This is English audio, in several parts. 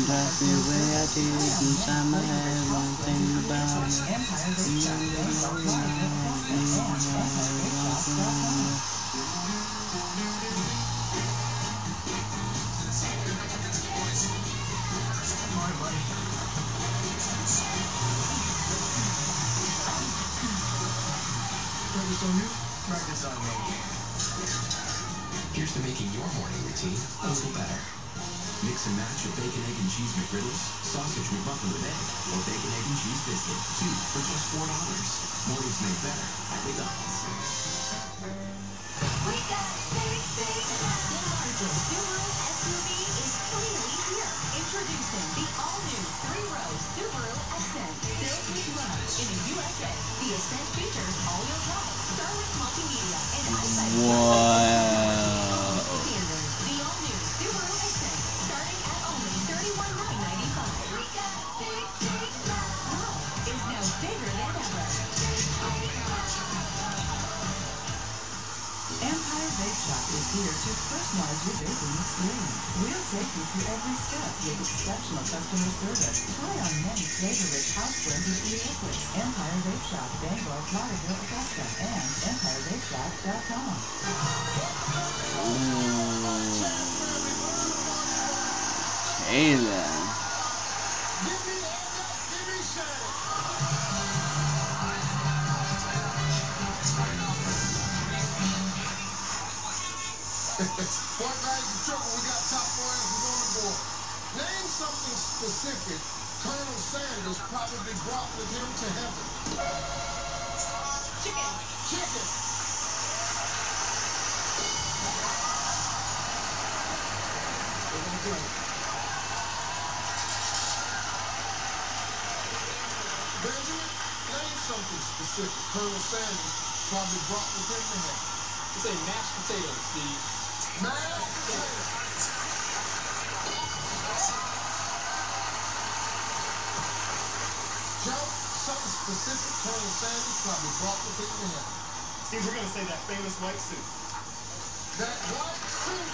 That's the way I did inside my head. One thing about it. Empire Vape Shop, Bangalore, Florida, Augusta, and EmpireVapeShop.com. Focus on you, practice on me. Here's to making your morning routine a little better. Mix and match a bacon, egg, and cheese McGriddles, sausage McMuffin with egg, or bacon, egg, and cheese biscuit, 2 for just $4. Mornings made better at McDonald's. We got big, big love. The largest Subaru SUV is finally here. Introducing the all-new 3-row Subaru Ascent. Built with love in the USA. The Ascent features all-wheel drive, Starlink multimedia, and eyesight. Wow. Standard. The all-new Subaru Ascent, starting at only $31,995. We got big, big love. Love is now bigger than ever. Empire Vape Shop is here to personalize your vaping experience. We'll take you through every step with exceptional customer service. Try on many flavor-rich house blends and e-liquids. Empire Vape Shop, Bangalore, Florida, Augusta, and EmpireVapeShop.com. Okay then. Point right is the triple. We got top 4 answers on the board. Name something specific Colonel Sanders probably brought with him to heaven. Chicken. Chicken. Benjamin, name something specific Colonel Sanders probably brought with him to heaven. You say mashed potatoes, Steve. Mashed potatoes. Joe, something specific Colonel Sanders probably brought with him to heaven. Steve, we're gonna say that famous white suit. That white suit.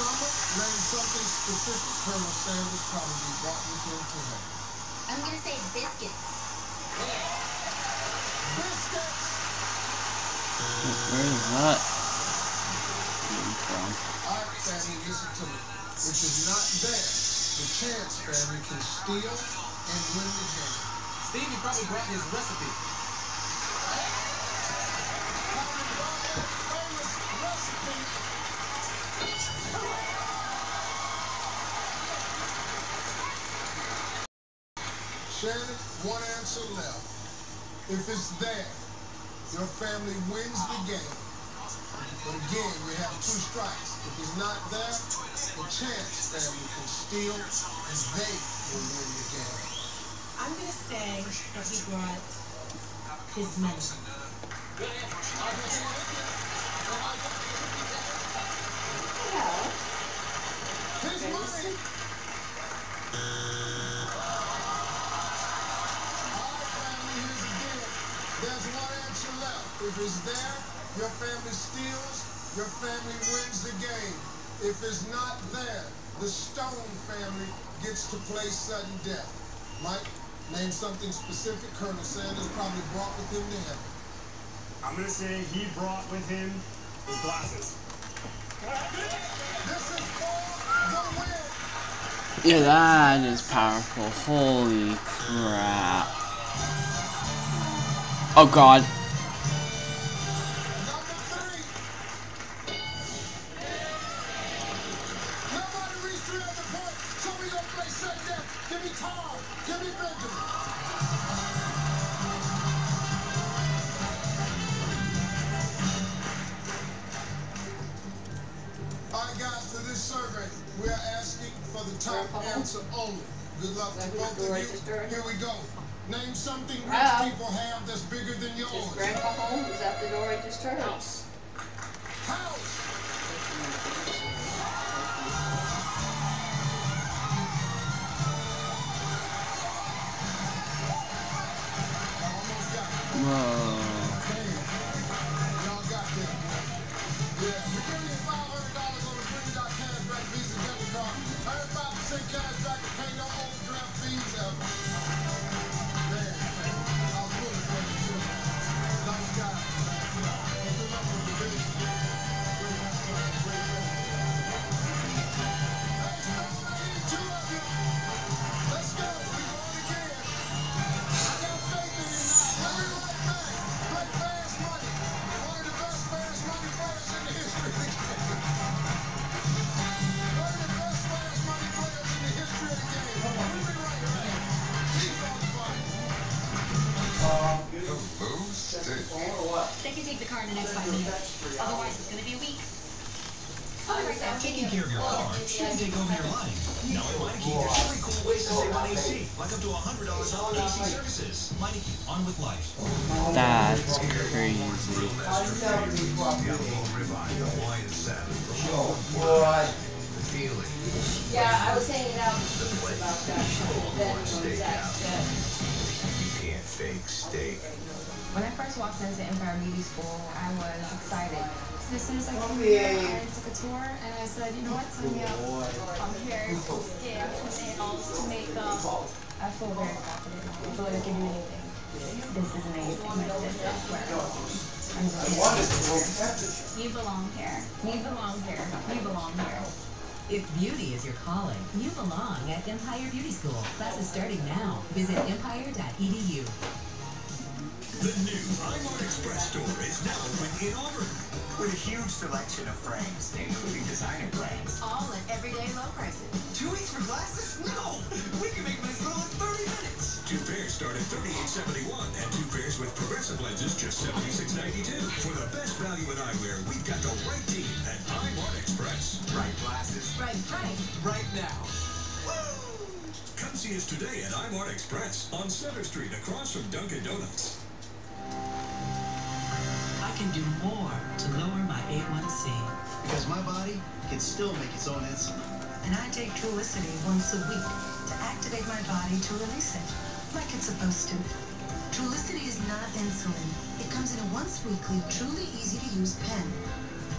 Summer, name something specific Colonel Sanders probably brought with him to heaven. I'm gonna say biscuits. Biscuits. Where is that coming from? All right, family, listen to me. If it's not there, the chance family can steal and win the game. Steve, he probably brought his recipe. Famous recipe. Shannon, one answer left. If it's there, your family wins the game. But again, you have 2 strikes. If it's not there, the chance family can steal and they will win the game. I'm gonna say that he brought his money. His money. There's one answer left. If it's there, your family steals, your family wins the game. If it's not there, the Stone family gets to play sudden death. Mike, name something specific Colonel Sanders probably brought with him to heaven. I'm gonna say he brought with him his glasses. This is for the win. Yeah, that is powerful. Holy crap. Oh god. Number 3. Nobody reached 300 points. So we gonna play sudden death. Give me Tom. Give me Benjamin. All right, guys, for this survey, we are asking for the top answer only. Good luck to both of you. Here we go. Name something rich people have that's bigger than yours. Is Grandpa home? Is that the door I just heard? House. House. Almost got it. Whoa. Y'all got that. Yeah, you give me $500 They can take the car in the next 5 minutes. Otherwise, it's going to be a week. Taking care of your car shouldn't take over your life. Now at Meineke, there's 3 cool ways to save on AC, like up to $100 off AC services. Meineke, on with life. That's crazy. Yeah, I was hanging out with Keith about that. Then Zach said. You can't fake steak. When I first walked into Empire Beauty School, I was excited. So as soon as I came here, I took a tour and I said, you know what, sign me up. I'm here to skin, to nails, to makeup. I feel very confident. I feel like I can do anything. This is amazing. This is where you belong here. You belong here. You belong here. If beauty is your calling, you belong at Empire Beauty School. Classes starting now. Visit empire.edu. The new iMart Express store is now open in Auburn. With a huge selection of frames, including designer brands. All at everyday low prices. 2 weeks for glasses? No! We can make them as little as 30 minutes! 2 pairs start at $38.71, and 2 pairs with progressive lenses just $76.92. For the best value in eyewear, we've got the right team at iMart Express. Right glasses. Right price. Right now. Woo! Come see us today at iMart Express on Center Street across from Dunkin' Donuts. I can do more to lower my A1C. Because my body can still make its own insulin. And I take Trulicity once a week to activate my body to release it, like it's supposed to. Trulicity is not insulin. It comes in a once-weekly, truly easy-to-use pen.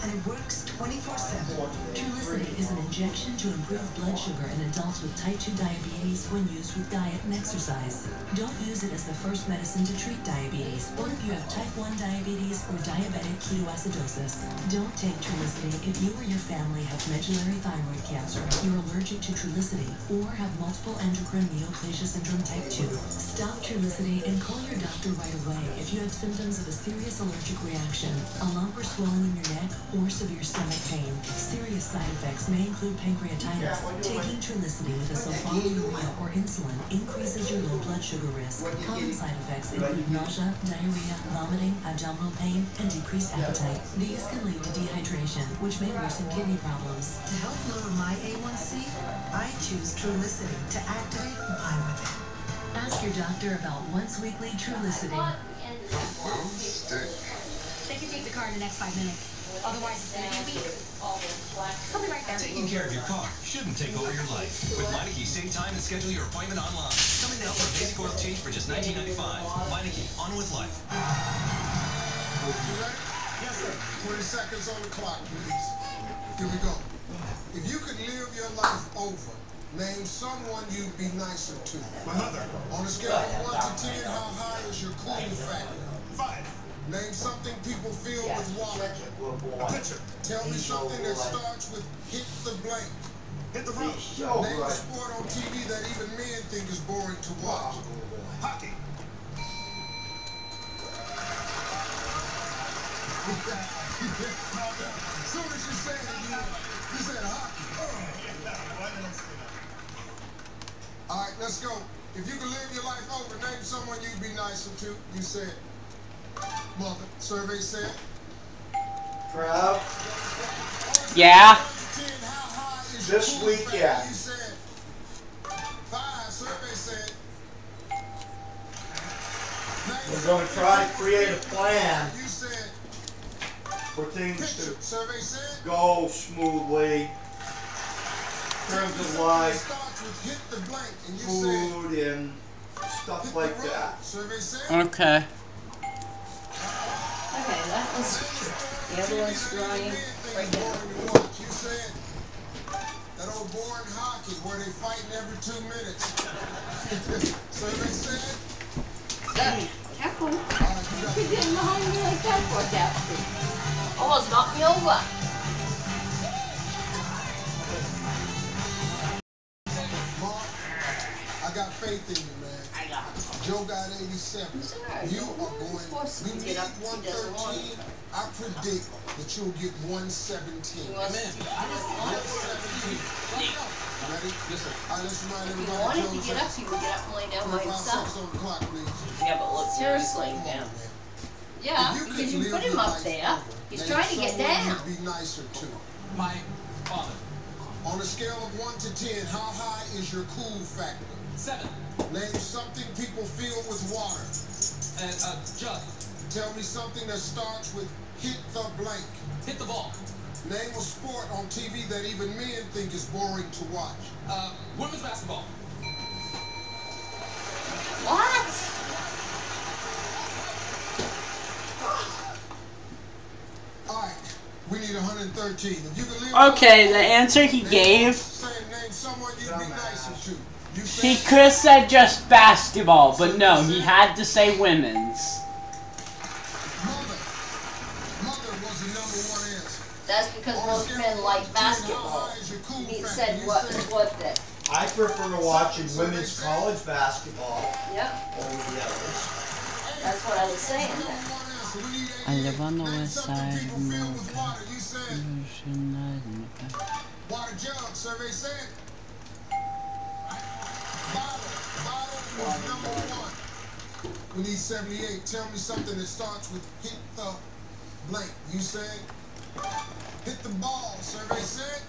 And it works 24/7. Trulicity is an injection to improve blood sugar in adults with type 2 diabetes when used with diet and exercise. Don't use it as the first medicine to treat diabetes, or if you have type 1 diabetes or diabetic ketoacidosis. Don't take Trulicity if you or your family have medullary thyroid cancer, you're allergic to Trulicity, or have multiple endocrine neoplasia syndrome type 2. Stop Trulicity and call your doctor right away if you have symptoms of a serious allergic reaction, a lump or swelling in your neck, or severe stomach pain. Serious side effects may include pancreatitis. Taking Trulicity with a sulfonylurea or insulin increases your low blood sugar risk. Common side effects include nausea, diarrhea, vomiting, abdominal pain, and decreased appetite. These can lead to dehydration, which may worsen kidney problems. To help lower my A1C, I choose Trulicity to activate my with it. Ask your doctor about once-weekly Trulicity. They can take the car in the next 5 minutes. Otherwise, it's going to be a week. I'll be right there. Taking care of your car shouldn't take over your life. With Meineke, save time and schedule your appointment online. Come in to help with a basic oil change for just $19.95. Meineke, on with life. You ready? Yes, sir. 20 seconds on the clock, please. Here we go. If you could live your life over, name someone you'd be nicer to. My mother. On a scale of 1 to 10, how high is your cool factor? 5. Name something people feel with water. A pitcher. Tell me something that starts with hit the blank. Hit the road. Name a sport on TV that even men think is boring to watch. Hockey. As soon as you said it, you said hockey. All right, let's go. If you could live your life over, name someone you'd be nicer to. You said mother. Survey said. Crowd. Yeah. This weekend. You said 5. Survey said. We're going to try to create a plan You said for things picture. to Survey said. go smoothly in terms of like Starts with hit the blank, and you said food and stuff like that. Survey said. Okay. Okay, that was the other one's drawing right now. You said that old boring hockey where they fighting every 2 minutes. Survey said. Careful. All right, you got You're getting behind me like that for Captain. Almost knocked me over. Mark, I got faith in you, man. I got it. Joe got 87. You are going. You need 113. I predict that you'll get 117. Amen. 117. Ready? Yes, sir. All right, let's remind If you everybody. wanted to get up, you would get up and lay down by 5 yourself. seconds on the clock, please. Yeah, but look, seriously, man. Yeah, because you put him up there. He's trying to get down. Be nicer to. My father. On a scale of 1 to 10, how high is your cool factor? 7. Name something people fill with water. Jug. Tell me something that starts with hit the blank. Hit the ball. Name a sport on TV that even men think is boring to watch. Women's basketball. What? Alright, we need 113. If you can leave Okay, the answer he gave, name someone you'd be nicer to. he could have said just basketball, but no, he had to say women's. Mother was the #1 answer. That's because most men like basketball. He said what that. I prefer watching women's college basketball Yep, over the others. that's what I was saying. I live on the west side of America. Water jug, survey said. Bottle was #1. We need 78. Tell me something that starts with hit the blank. You said hit the ball, survey said.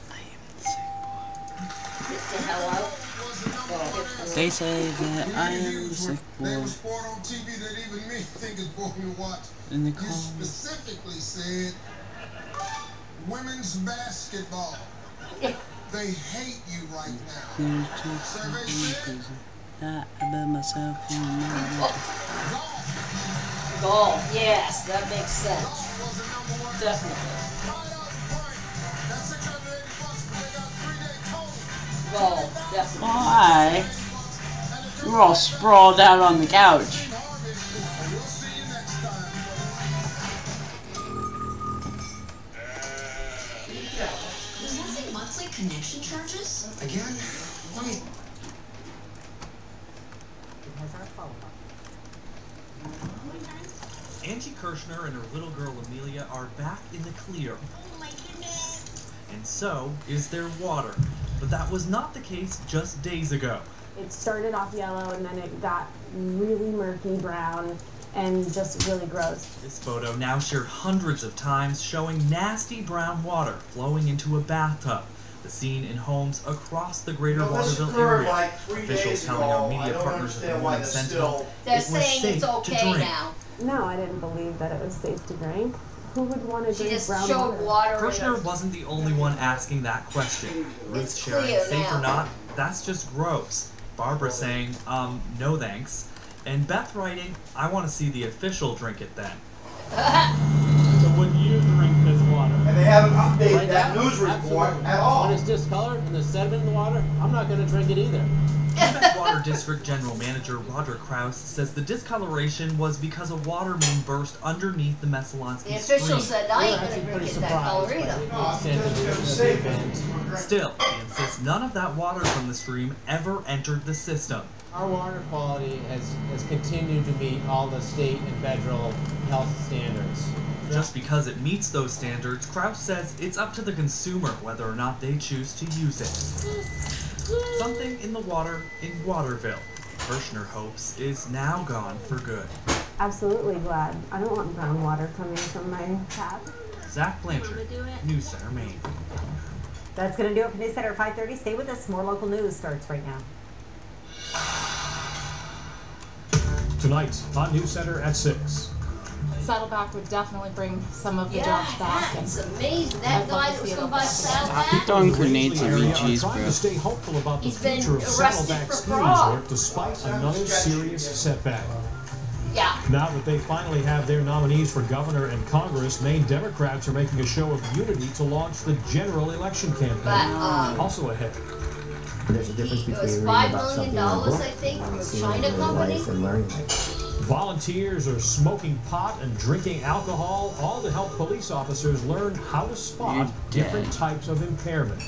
Get the hell out. They say that I am the sick Name boy a sport on TV that even me think is boring to watch. in the You car. specifically said women's basketball. They hate you right now. Survey said I bet myself in my Golf, yes, that makes sense. Definitely. Golf, definitely. Why? We're all sprawled out on the couch. There's nothing monthly connection charges? Again? Wait. Angie Kirshner and her little girl Amelia are back in the clear. Oh my goodness. And so is their water. But that was not the case just days ago. It started off yellow and then it got really murky brown and just really gross. This photo now shared hundreds of times showing nasty brown water flowing into a bathtub. The scene in homes across the greater Waterville area. Like 3 Officials days telling ago. our media I don't partners at the understand why Morning that's Sentinel still. They're it was saying safe it's to okay drink. now. No, I didn't believe that it was safe to drink. Who would want to She drink just brown showed water? water in Kirshner a... wasn't the only one asking that question. Ruth It's sharing, clear safe now. or not, that's just gross. Barbara saying, no thanks. And Beth writing, I want to see the official drink it then. So would you drink this water? And they haven't updated Right that now? news report Absolutely. at all. When it's discolored and there's sediment in the water, I'm not going to drink it either. Quebec Water District General Manager Roger Krause says the discoloration was because a water main burst underneath the Messalonsky The official stream. said, I ain't gonna drink it that color either. Still, he insists none of that water from the stream ever entered the system. Our water quality has continued to meet all the state and federal health standards. Just because it meets those standards, Krause says it's up to the consumer whether or not they choose to use it. Something in the water in Waterville, Kirshner hopes, is now gone for good. Absolutely glad. I don't want brown water coming from my tap. Zach Blanchard, News Center, Maine. That's going to do it for News Center at 5:30. Stay with us. More local news starts right now. Tonight on News Center at 6. Saddleback would definitely bring some of the jobs back. It's amazing. That guy that was going to buy Saddleback. Keep throwing grenades at me, jeez, Trying bro. to stay hopeful about the He's been future of arrested Saddleback for ski fraud. resort despite another serious setback. Yeah. Now that they finally have their nominees for governor and Congress, Maine Democrats are making a show of unity to launch the general election campaign. But, also ahead. There's a difference It between was reading $5 about something million, in a book I think, from and a seeing it China in real company. life and learning it. Volunteers are smoking pot and drinking alcohol, all to help police officers learn how to spot different types of impairment.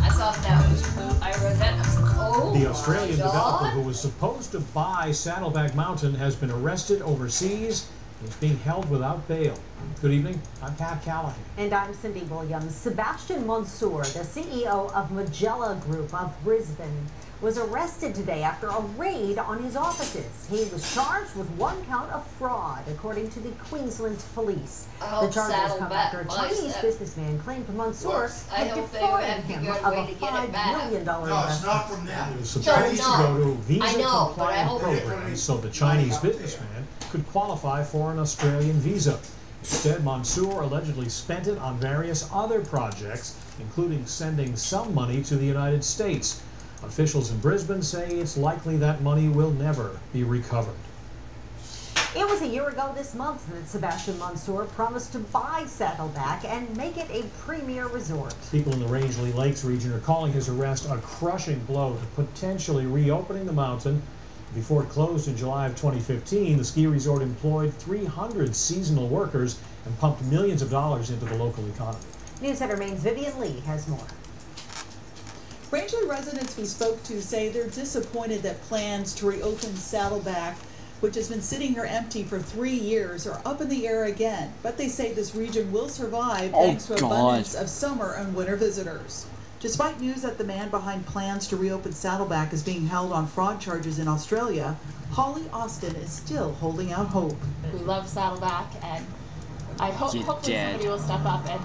I thought that was, I read that and I was like, oh The Australian my developer God. who was supposed to buy Saddleback Mountain has been arrested overseas and is being held without bail. Good evening, I'm Pat Callahan. And I'm Cindy Williams. Sebastian Mansour, the CEO of Magella Group of Brisbane, was arrested today after a raid on his offices. He was charged with 1 count of fraud, according to the Queensland police. The charges come after a Chinese businessman claimed Mansour had defrauded him of a $5 million investment. He was supposed to go to a visa-compliant program so the Chinese businessman could qualify for an Australian visa. Instead, Mansour allegedly spent it on various other projects, including sending some money to the United States. Officials in Brisbane say it's likely that money will never be recovered. It was a year ago this month that Sebastian Mansour promised to buy Saddleback and make it a premier resort. People in the Rangeley Lakes region are calling his arrest a crushing blow to potentially reopening the mountain. Before it closed in July of 2015, the ski resort employed 300 seasonal workers and pumped millions of dollars into the local economy. News Center Maine's Vivian Lee has more. Rangeley residents we spoke to say they're disappointed that plans to reopen Saddleback, which has been sitting here empty for 3 years, are up in the air again. But they say this region will survive thanks to abundance of summer and winter visitors. Despite news that the man behind plans to reopen Saddleback is being held on fraud charges in Australia, Holly Austin is still holding out hope. We love Saddleback, and hopefully somebody will step up and,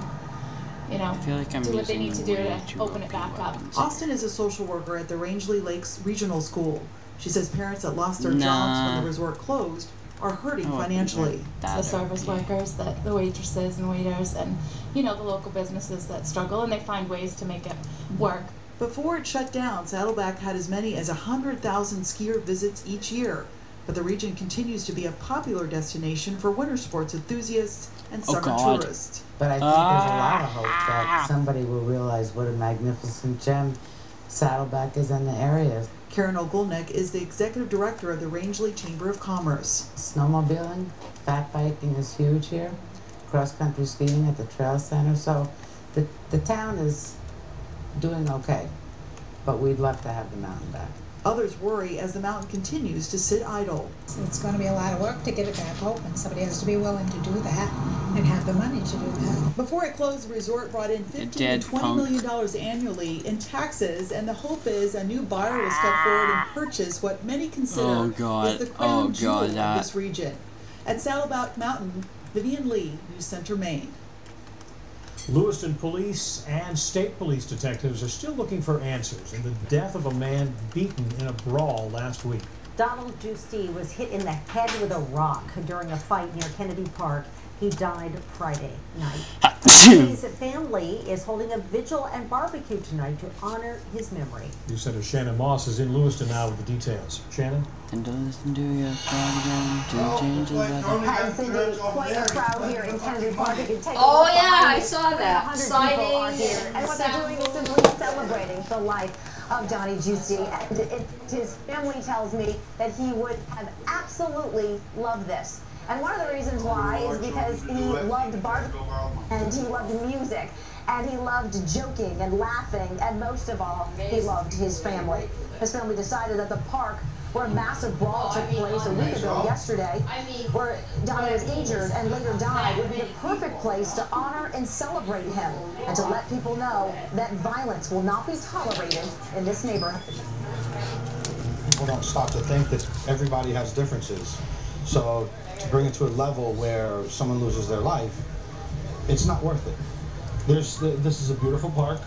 you know, do what they need to do to open it back up. Austin is a social worker at the Rangeley Lakes Regional School. She says parents that lost their jobs when the resort closed are hurting financially. The service workers, the waitresses and waiters, and, you know, the local businesses that struggle, and they find ways to make it work. Before it shut down, Saddleback had as many as 100,000 skier visits each year. But the region continues to be a popular destination for winter sports enthusiasts and summer tourists. But I think there's a lot of hope that somebody will realize what a magnificent gem Saddleback is in the area. Karen Ogulnik is the executive director of the Rangeley Chamber of Commerce. Snowmobiling, fat biking is huge here. Cross-country skiing at the Trail Center. So the town is doing okay, but we'd love to have the mountain back. Others worry as the mountain continues to sit idle. It's going to be a lot of work to get it back open. Somebody has to be willing to do that and have the money to do that. Before it closed, the resort brought in $15 to $20 million annually in taxes, and the hope is a new buyer will step forward and purchase what many consider is the crown jewel of this region. At Saddleback Mountain, Vivian Lee, News Center, Maine. Lewiston police and state police detectives are still looking for answers in the death of a man beaten in a brawl last week. Donald Giusti was hit in the head with a rock during a fight near Kennedy Park. He died Friday night. His family is holding a vigil and barbecue tonight to honor his memory. News Center Shannon Moss is in Lewiston now with the details. Shannon? And to listen to your program to change the weather. And Cindy, quite a crowd here in Kennedy Park. You can take Oh yeah, I saw that. 100 people are here. And what they're doing is simply celebrating the life of Donnie Giusti. And his family tells me that he would have absolutely loved this. And one of the reasons why is because he loved barbecue and he loved music and he loved joking and laughing, and most of all, he loved his family. His family decided that the park where a massive brawl took place a week ago yesterday, where Donnie was injured and later died, would be the perfect place to honor and celebrate him and to let people know that violence will not be tolerated in this neighborhood. People don't stop to think that everybody has differences. So to bring it to a level where someone loses their life, it's not worth it. This is a beautiful park.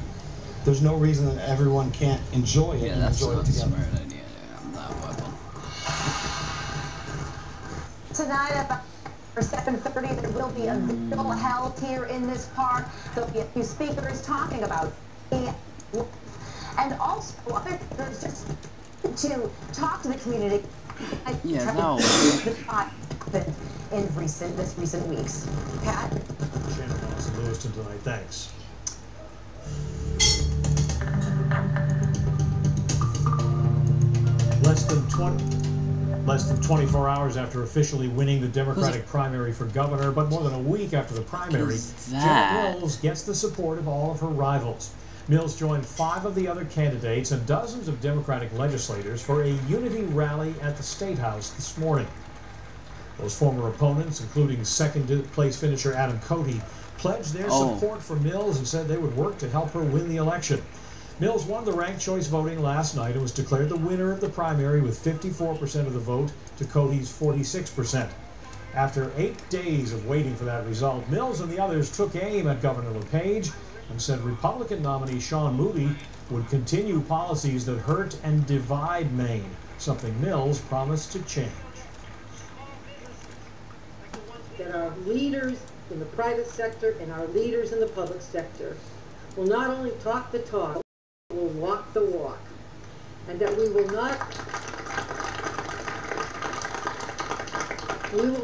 There's no reason that everyone can't enjoy it and enjoy it together. Tonight at 7:30, there will be a vigil held here in this park. There'll be a few speakers talking about it. And also, other things just to talk to the community. Yeah, no. In recent weeks. Pat? Shannon Moss in Lewiston tonight. Thanks. Less than 24 hours after officially winning the Democratic primary for governor, but more than a week after the primary, Janet Mills gets the support of all of her rivals. Mills joined 5 of the other candidates and dozens of Democratic legislators for a unity rally at the State House this morning. Those former opponents, including second-place finisher Adam Cody, pledged their support for Mills and said they would work to help her win the election. Mills won the ranked choice voting last night and was declared the winner of the primary with 54% of the vote to Cody's 46%. After 8 days of waiting for that result, Mills and the others took aim at Governor LePage and said Republican nominee Sean Moody would continue policies that hurt and divide Maine, something Mills promised to change. That our leaders in the private sector and our leaders in the public sector will not only talk the talk, but will walk the walk. And that we will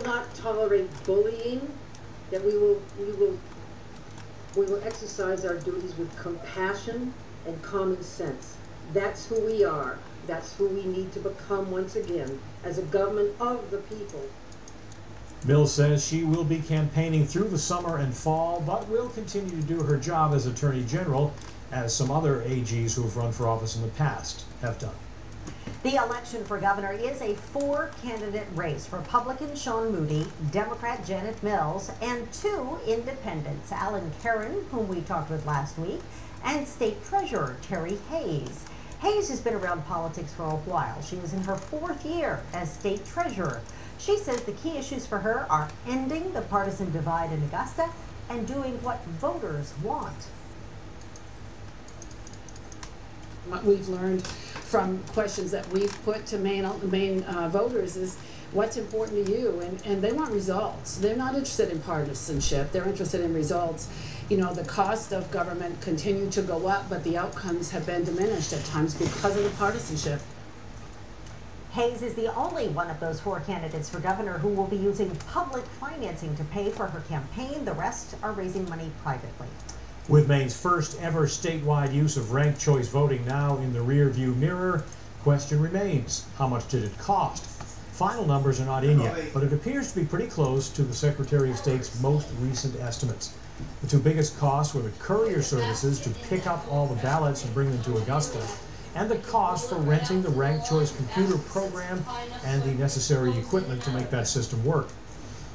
not tolerate bullying, that we will exercise our duties with compassion and common sense. That's who we are. That's who we need to become once again as a government of the people. Mills says she will be campaigning through the summer and fall, but will continue to do her job as Attorney General, as some other AGs who have run for office in the past have done. The election for governor is a 4-candidate race. Republican Sean Moody, Democrat Janet Mills, and 2 independents, Alan Caron, whom we talked with last week, and State Treasurer Terry Hayes. Hayes has been around politics for a while. She is in her 4th year as State Treasurer. She says the key issues for her are ending the partisan divide in Augusta and doing what voters want. What we've learned from questions that we've put to Maine voters is what's important to you, and they want results. They're not interested in partisanship. They're interested in results. You know, the cost of government continue to go up, but the outcomes have been diminished at times because of the partisanship. Hayes is the only one of those 4 candidates for governor who will be using public financing to pay for her campaign. The rest are raising money privately. With Maine's first ever statewide use of ranked choice voting now in the rearview mirror, question remains, how much did it cost? Final numbers are not in yet, but it appears to be pretty close to the Secretary of State's most recent estimates. The 2 biggest costs were the courier services to pick up all the ballots and bring them to Augusta, and the cost for renting the ranked choice computer program and the necessary equipment to make that system work.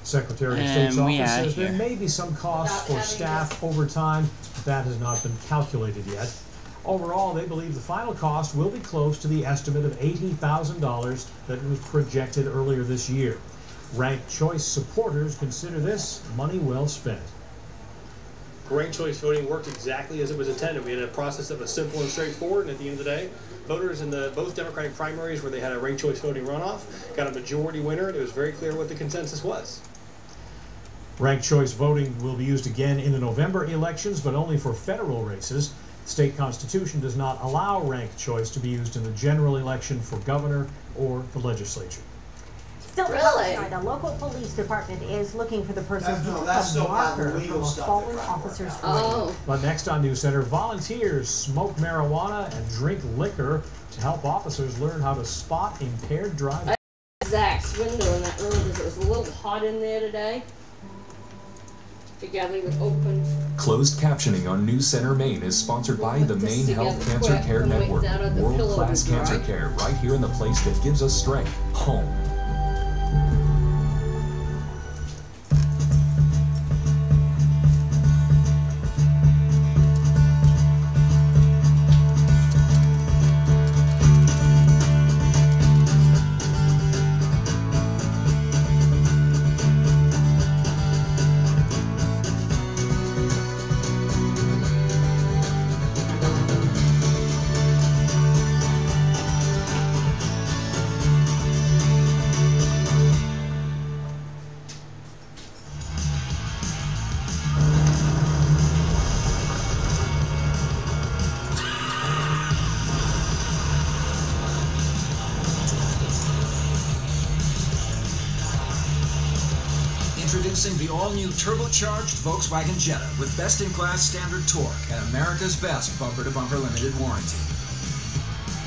Secretary of State's office says there may be some costs for staff overtime, but that has not been calculated yet. Overall, they believe the final cost will be close to the estimate of $80,000 that was projected earlier this year. Ranked choice supporters consider this money well spent. Ranked choice voting worked exactly as it was intended. We had a process that was simple and straightforward, and at the end of the day, voters in both Democratic primaries where they had a ranked choice voting runoff got a majority winner, and it was very clear what the consensus was. Ranked choice voting will be used again in the November elections, but only for federal races. The state constitution does not allow ranked choice to be used in the general election for governor or the legislature. Still tonight, a local police department is looking for the person who took a marker from a fallen officer's grave. But next on News Center, volunteers smoke marijuana and drink liquor to help officers learn how to spot impaired driving. Zach's window in that room because it was a little hot in there today. Figured I'd leave it open. Closed captioning on News Center Maine is sponsored by the Maine Health Cancer Care Network. World-class cancer care right here in the place that gives us strength, home. Introducing the all-new turbocharged Volkswagen Jetta with best-in-class standard torque and America's best bumper-to-bumper limited warranty.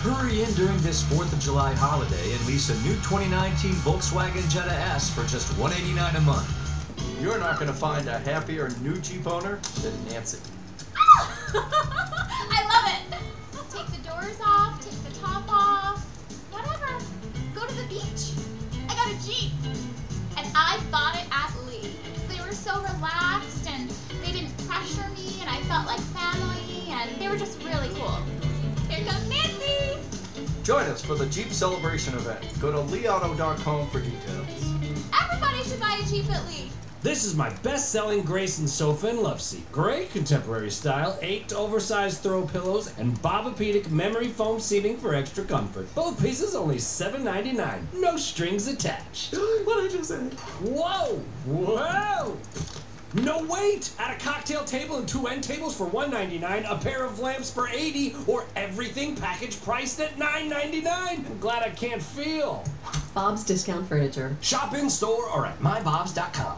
Hurry in during this 4th of July holiday and lease a new 2019 Volkswagen Jetta S for just $189 a month. You're not going to find a happier new Jeep owner than Nancy. I love it! Take the doors off, take the top off, whatever. Go to the beach. I got a Jeep. And I bought it at Lee. They were so relaxed and they didn't pressure me and I felt like family and they were just really cool. Join us for the Jeep Celebration event. Go to leeauto.com for details. Everybody should buy a Jeep at Lee. This is my best-selling Grayson sofa and love seat. Gray, contemporary style, 8 oversized throw pillows, and Bobapedic memory foam seating for extra comfort. Both pieces only $7.99. No strings attached. What did I just say? Whoa! Whoa! No, wait! Add a cocktail table and 2 end tables for $1.99, a pair of lamps for $80, or everything package priced at $9.99. I'm glad I can't feel. Bob's Discount Furniture. Shop in store or at mybobs.com.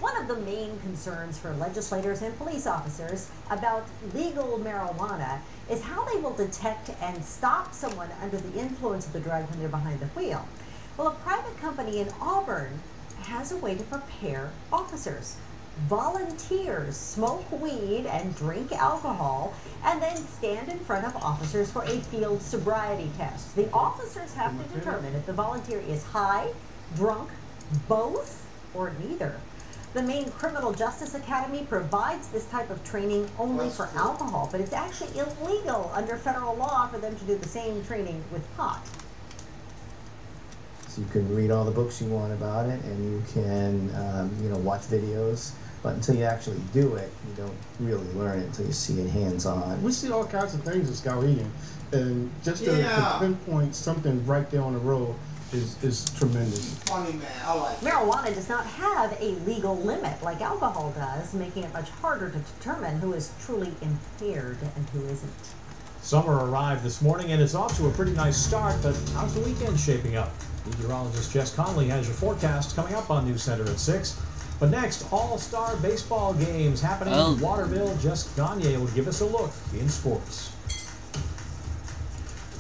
One of the main concerns for legislators and police officers about legal marijuana is how they will detect and stop someone under the influence of the drug when they're behind the wheel. Well, a private company in Auburn has a way to prepare officers. Volunteers smoke weed and drink alcohol and then stand in front of officers for a field sobriety test. The officers have to determine if the volunteer is high, drunk, both, or neither. The Maine Criminal Justice Academy provides this type of training only for alcohol, but it's actually illegal under federal law for them to do the same training with pot. So you can read all the books you want about it, and you can, watch videos. But until you actually do it, you don't really learn it until you see it hands-on. We see all kinds of things in Skowhegan, and just to pinpoint something right there on the road is tremendous. Funny man, I like marijuana does not have a legal limit like alcohol does, making it much harder to determine who is truly impaired and who isn't. Summer arrived this morning, and it's off to a pretty nice start, but how's the weekend shaping up? Meteorologist Jess Conley has your forecast coming up on News Center at 6. But next, all-star baseball games happening in Waterville. Jess Gagne will give us a look in sports.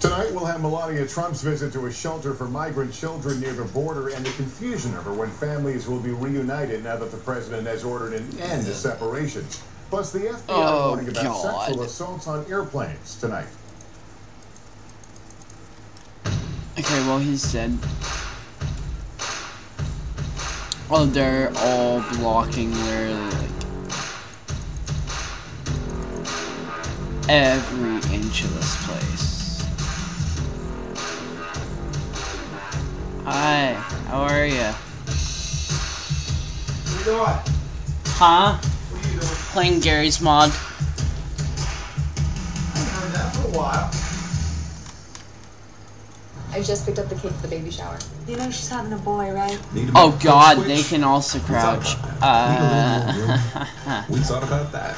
Tonight, we'll have Melania Trump's visit to a shelter for migrant children near the border and the confusion over when families will be reunited now that the president has ordered an end to separations. Plus, the FBI warning about sexual assaults on airplanes tonight. Okay, well, he's dead. Oh, they're all blocking literally like every inch of this place. Hi, how are ya? What are you doing? Huh? What are you doing? Playing Gary's mod. I haven't heard that for a while. I just picked up the kid for the baby shower. You know she's having a boy, right? Oh god, they can also crouch. We thought about that.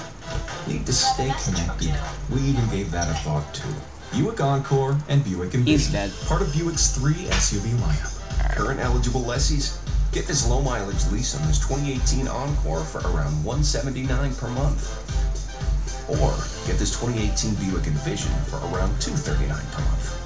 Need to stay connected. We even gave that a thought too. Buick Encore and Buick Envision. He's dead. Part of Buick's 3 SUV lineup. Current eligible lessees, get this low mileage lease on this 2018 Encore for around $179 per month. Or get this 2018 Buick Envision for around $239 per month.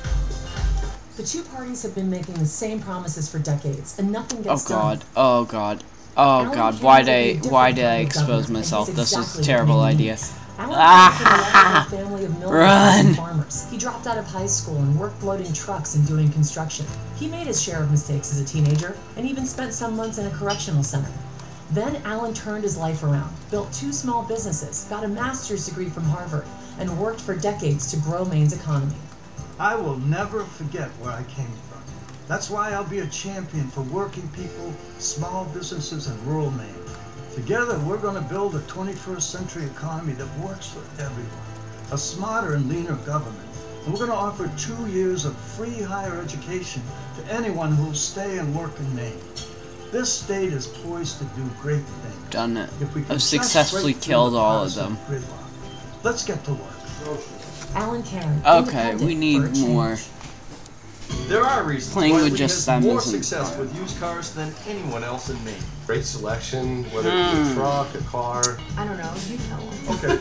The two parties have been making the same promises for decades, and nothing gets done. Oh god. Oh god. Why did I expose myself? This was a terrible idea. Ah! Family of Run! Farmers. He dropped out of high school and worked loading trucks and doing construction. He made his share of mistakes as a teenager, and even spent some months in a correctional center. Then Alan turned his life around, built 2 small businesses, got a master's degree from Harvard, and worked for decades to grow Maine's economy. I will never forget where I came from. That's why I'll be a champion for working people, small businesses, and rural Maine. Together, we're going to build a 21st century economy that works for everyone, a smarter and leaner government, and we're going to offer 2 years of free higher education to anyone who will stay and work in Maine. This state is poised to do great things. Done it. If we can I've successfully killed all of them. Let's get to work. Alan Karen. Okay, we need more. There are reasons Playing why with Lee just has them more isn't success fun. with used cars than anyone else in Maine. Great selection, whether it be a truck, a car. I don't know, you tell him. Okay.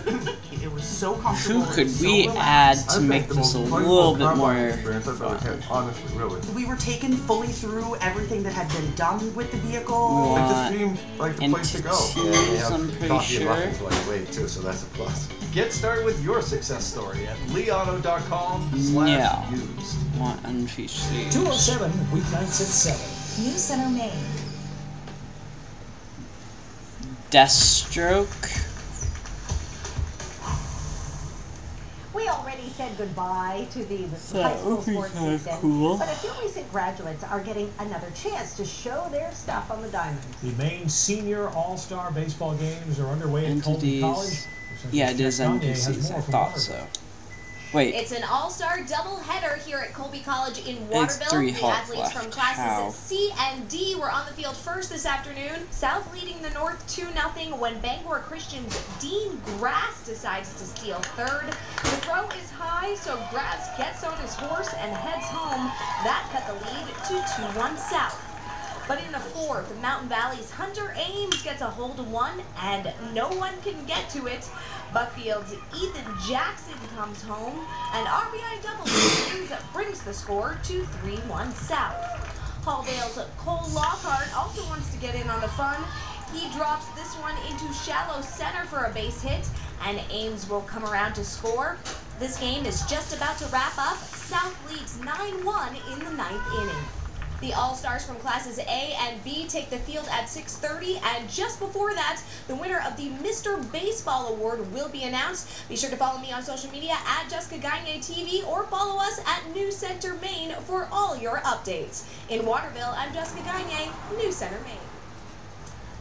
It was so comfortable. Who could we add to make this a little bit more fun? Honestly, really. We were taken fully through everything that had been done with the vehicle. It just seemed like the place to go. I'm pretty coffee sure. and muffins while you wait too, so that's a plus. Get started with your success story at leeauto.com/used. Want unfeatured. 207 weeknights at 7. News Center, Maine. Deathstroke. We already said goodbye to the high school sports season. cool. But a few recent graduates are getting another chance to show their stuff on the diamond. The main senior all-star baseball games are underway at Colby College. Yeah, it is NPCs. I thought so. Wait. It's an all-star doubleheader here at Colby College in Waterville. Three The half athletes left. from classes How? C and D were on the field first this afternoon. South leading the North 2-0 when Bangor Christian's Dean Grass decides to steal third. The throw is high, so Grass gets on his horse and heads home. That cut the lead to 2-1 South. But in the fourth, Mountain Valley's Hunter Ames gets a hold of one, and no one can get to it. Buckfield's Ethan Jackson comes home, and RBI double brings the score to 3-1 South. Halldale's Cole Lockhart also wants to get in on the fun. He drops this one into shallow center for a base hit, and Ames will come around to score. This game is just about to wrap up. South leads 9-1 in the 9th inning. The All-Stars from classes A and B take the field at 6:30, and just before that, the winner of the Mr. Baseball Award will be announced. Be sure to follow me on social media at Jessica Gagne TV or follow us at News Center Maine for all your updates. In Waterville, I'm Jessica Gagne, News Center Maine.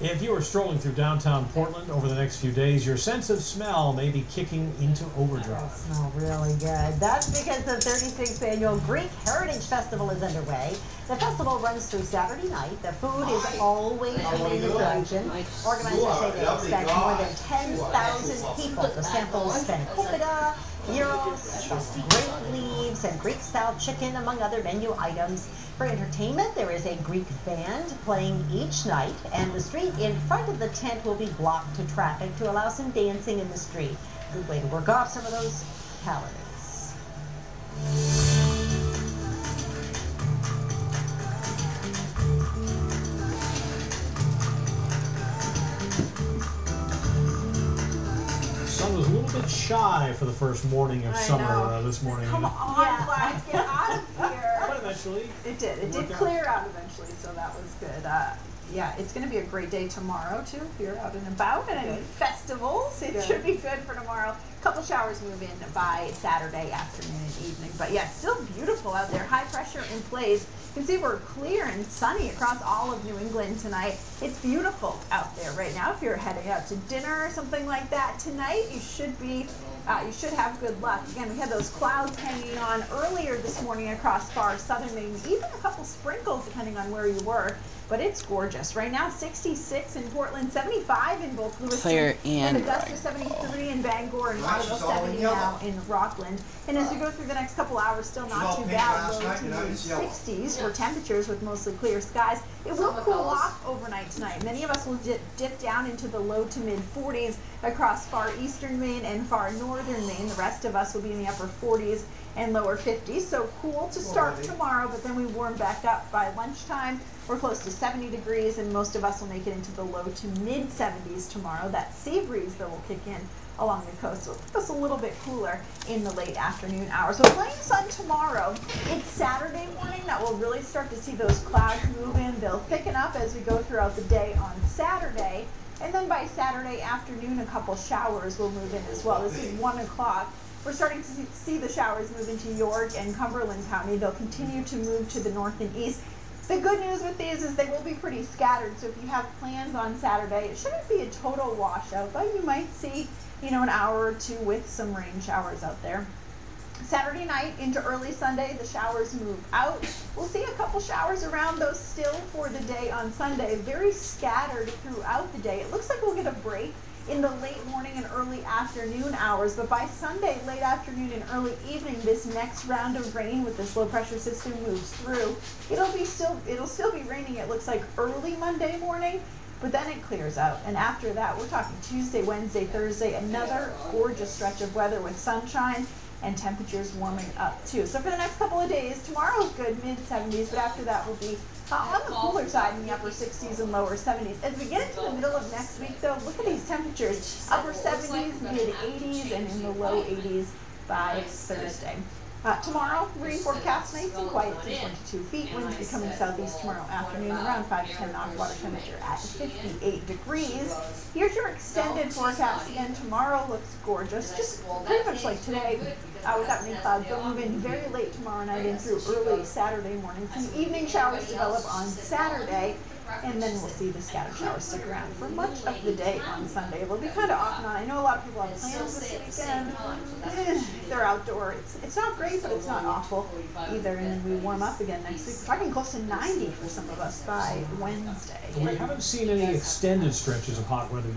If you are strolling through downtown Portland over the next few days, your sense of smell may be kicking into overdrive. Smell really good. That's because the 36th annual Greek Heritage Festival is underway. The festival runs through Saturday night. The food is always the main attraction. Organizers say they expect more than 10,000 people to sample spanakopita, gyros, grape leaves, and Greek-style chicken, among other menu items. For entertainment, there is a Greek band playing each night, and the street in front of the tent will be blocked to traffic to allow some dancing in the street. Good way to work off some of those calories. Sun was a little bit shy for the first morning of summer this morning. Come on, Black, get out of here. But eventually, it did. It did clear out eventually, so that was good. Yeah, it's going to be a great day tomorrow, too, if you're out and about and any festivals. It should be good for tomorrow. A couple showers move in by Saturday afternoon and evening. But, yeah, it's still beautiful out there. High pressure in place. You can see we're clear and sunny across all of New England tonight. It's beautiful out there right now. If you're heading out to dinner or something like that tonight, you should be... you should have good luck. Again, we had those clouds hanging on earlier this morning across far southern Maine, even a couple sprinkles depending on where you were. But it's gorgeous. Right now, 66 in Portland, 75 in both Lewiston, and Augusta, 73 in Bangor, and Waterville, 70 now in Rockland. And as we go through the next couple hours, still not too bad. Low to mid 60s for temperatures with mostly clear skies. It will cool off overnight tonight. Many of us will dip down into the low to mid 40s across far eastern Maine and far northern Maine. The rest of us will be in the upper 40s and lower 50s. So cool to start tomorrow, but then we warm back up by lunchtime. We're close to 70 degrees, and most of us will make it into the low to mid 70s tomorrow. That sea breeze, though, will kick in along the coast, so it'll keep us a little bit cooler in the late afternoon hours. So plenty of sun tomorrow. It's Saturday morning that we'll really start to see those clouds move in. They'll thicken up as we go throughout the day on Saturday, and then by Saturday afternoon, a couple showers will move in as well. This is 1 o'clock. We're starting to see the showers move into York and Cumberland County. They'll continue to move to the north and east. The good news with these is they will be pretty scattered, so if you have plans on Saturday, it shouldn't be a total washout, but you might see, an hour or two with some rain showers out there. Saturday night into early Sunday, the showers move out. We'll see a couple showers around, though, still for the day on Sunday. Very scattered throughout the day. It looks like we'll get a break in the late morning and early afternoon hours, but by Sunday, late afternoon and early evening, this next round of rain with this low pressure system moves through. It'll still be raining, it looks like, early Monday morning, but then it clears out. And after that, we're talking Tuesday, Wednesday, Thursday, another gorgeous stretch of weather with sunshine and temperatures warming up too. So for the next couple of days, tomorrow's good, mid 70s, but after that will be on the cooler side in the upper 60s and lower 70s. As we get into the middle of next week, though, look at these temperatures. Upper 70s, mid 80s, and in the low 80s by Thursday. Tomorrow, rain forecast, nice and quiet, 22 feet. Winds becoming southeast tomorrow afternoon, around 5 to 10 knots. Water temperature at 58 degrees. Here's your extended forecast again. Tomorrow looks gorgeous, just pretty much like today, without any clouds. They'll move in very late tomorrow night and through early Saturday morning. Some evening showers develop on Saturday, and then we'll see the scattered showers stick around for much of the day on Sunday. It'll be kind of off and on. I know a lot of people have plans this weekend. If they're outdoor, it's not great, but it's not awful either. And then we warm up again next week. We're talking close to 90 for some of us by Wednesday. We haven't seen any extended stretches of hot weather